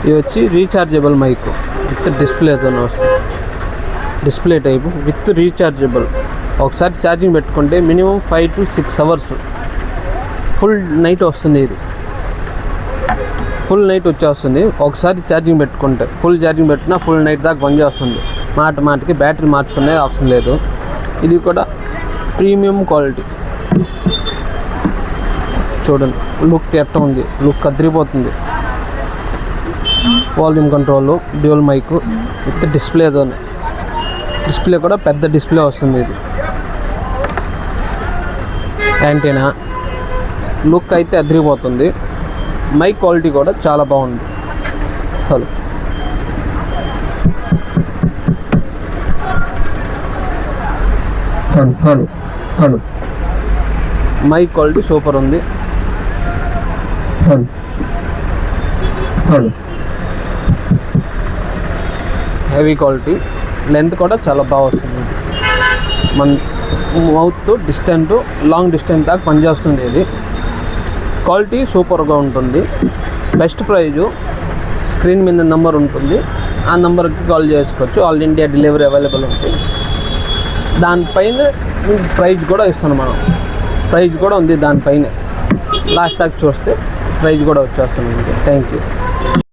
ఇది వచ్చి rechargeable mic with డిస్ప్లేతోనే వస్తుంది. Display type with rechargeable. ఒకసారి ఛార్జింగ్ పెట్టుకుంటే minimum 5 to 6 hours full night వస్తుంది. ఇది ఫుల్ నైట్ వచ్చేస్తుంది. ఒకసారి ఛార్జింగ్ పెట్టుకుంటే ఫుల్ ఛార్జింగ్ పెట్టినా ఫుల్ నైట్ దాకా పనిచేస్తుంది. మాటికి బ్యాటరీ మార్చుకునే ఆప్షన్ లేదు. ఇది కూడా ప్రీమియం క్వాలిటీ. చూడండి లుక్ ఎట్ట ఉంది, లుక్ అదిరిపోతుంది. Volume control, dual mike with డిస్ప్లేతోనే. డిస్ప్లే కూడా పెద్ద డిస్ప్లే వస్తుంది. ఇది యాంటీనా లుక్ అయితే అదిరిపోతుంది. మైక్ క్వాలిటీ కూడా చాలా బాగుంది. Hello hello hello mike quality super ఉంది. Hello hello heavy quality. Length కూడా చాలా బాగా వస్తుంది. ఇది మన మౌత్ డిస్టెంట్ లాంగ్ డిస్టెన్స్ దాకా పనిచేస్తుంది. ఇది క్వాలిటీ సూపర్గా ఉంటుంది. Best price. స్క్రీన్ మీద నెంబర్ ఉంటుంది, ఆ నెంబర్కి కాల్ చేసుకోవచ్చు. ఆల్ ఇండియా డెలివరీ అవైలబుల్ ఉంటుంది. దానిపైన ప్రైజ్ కూడా ఇస్తాను మనం. ప్రైజ్ కూడా ఉంది దానిపైన. లాస్ట్ దాకా చూస్తే ప్రైజ్ కూడా వచ్చేస్తుంది. Thank you.